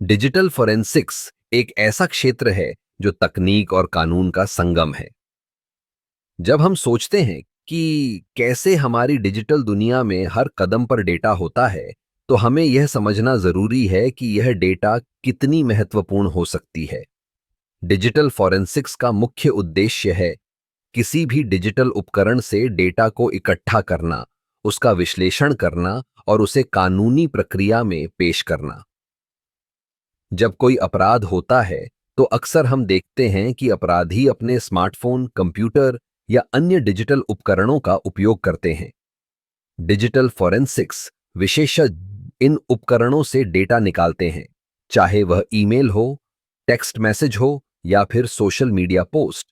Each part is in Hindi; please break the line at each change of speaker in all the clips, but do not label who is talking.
डिजिटल फोरेंसिक्स एक ऐसा क्षेत्र है जो तकनीक और कानून का संगम है। जब हम सोचते हैं कि कैसे हमारी डिजिटल दुनिया में हर कदम पर डेटा होता है, तो हमें यह समझना जरूरी है कि यह डेटा कितनी महत्वपूर्ण हो सकती है। डिजिटल फोरेंसिक्स का मुख्य उद्देश्य है किसी भी डिजिटल उपकरण से डेटा को इकट्ठा करना, उसका विश्लेषण करना और उसे कानूनी प्रक्रिया में पेश करना। जब कोई अपराध होता है, तो अक्सर हम देखते हैं कि अपराधी अपने स्मार्टफोन, कंप्यूटर या अन्य डिजिटल उपकरणों का उपयोग करते हैं। डिजिटल फोरेंसिक्स विशेषज्ञ इन उपकरणों से डेटा निकालते हैं, चाहे वह ईमेल हो, टेक्स्ट मैसेज हो या फिर सोशल मीडिया पोस्ट।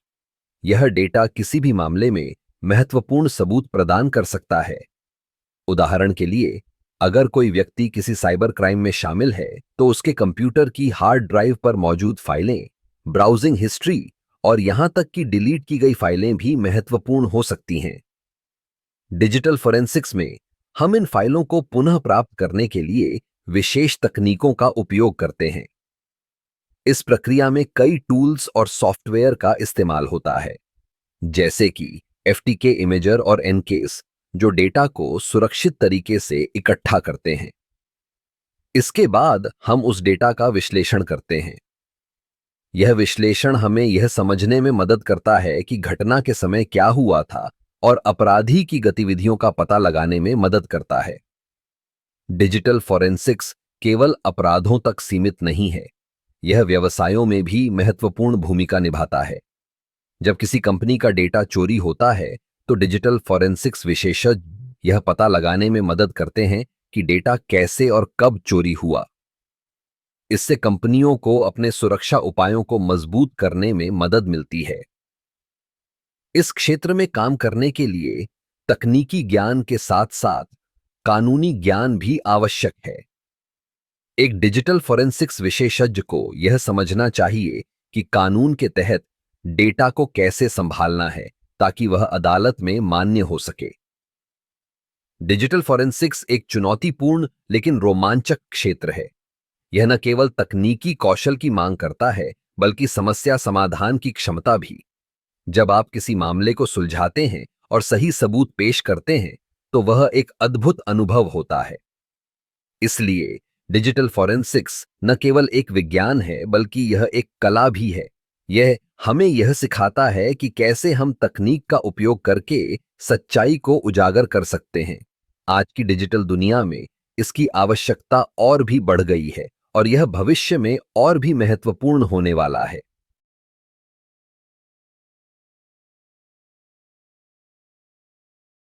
यह डेटा किसी भी मामले में महत्वपूर्ण सबूत प्रदान कर सकता है। उदाहरण के लिए, अगर कोई व्यक्ति किसी साइबर क्राइम में शामिल है, तो उसके कंप्यूटर की हार्ड ड्राइव पर मौजूद फाइलें, ब्राउजिंग हिस्ट्री और यहां तक कि डिलीट की गई फाइलें भी महत्वपूर्ण हो सकती हैं। डिजिटल फोरेंसिक्स में हम इन फाइलों को पुनः प्राप्त करने के लिए विशेष तकनीकों का उपयोग करते हैं। इस प्रक्रिया में कई टूल्स और सॉफ्टवेयर का इस्तेमाल होता है, जैसे कि एफटीके इमेजर और एनकेस, जो डेटा को सुरक्षित तरीके से इकट्ठा करते हैं। इसके बाद हम उस डेटा का विश्लेषण करते हैं। यह विश्लेषण हमें यह समझने में मदद करता है कि घटना के समय क्या हुआ था और अपराधी की गतिविधियों का पता लगाने में मदद करता है। डिजिटल फोरेंसिक्स केवल अपराधों तक सीमित नहीं है, यह व्यवसायों में भी महत्वपूर्ण भूमिका निभाता है। जब किसी कंपनी का डेटा चोरी होता है, तो डिजिटल फोरेंसिक्स विशेषज्ञ यह पता लगाने में मदद करते हैं कि डेटा कैसे और कब चोरी हुआ। इससे कंपनियों को अपने सुरक्षा उपायों को मजबूत करने में मदद मिलती है। इस क्षेत्र में काम करने के लिए तकनीकी ज्ञान के साथ साथ कानूनी ज्ञान भी आवश्यक है। एक डिजिटल फोरेंसिक्स विशेषज्ञ को यह समझना चाहिए कि कानून के तहत डेटा को कैसे संभालना है, ताकि वह अदालत में मान्य हो सके। डिजिटल फोरेंसिक्स एक चुनौतीपूर्ण लेकिन रोमांचक क्षेत्र है। यह न केवल तकनीकी कौशल की मांग करता है, बल्कि समस्या समाधान की क्षमता भी। जब आप किसी मामले को सुलझाते हैं और सही सबूत पेश करते हैं, तो वह एक अद्भुत अनुभव होता है। इसलिए डिजिटल फोरेंसिक्स न केवल एक विज्ञान है, बल्कि यह एक कला भी है। यह हमें यह सिखाता है कि कैसे हम तकनीक का उपयोग करके सच्चाई को उजागर कर सकते हैं। आज की डिजिटल दुनिया में इसकी आवश्यकता और भी बढ़ गई है और यह भविष्य में और भी महत्वपूर्ण होने वाला है।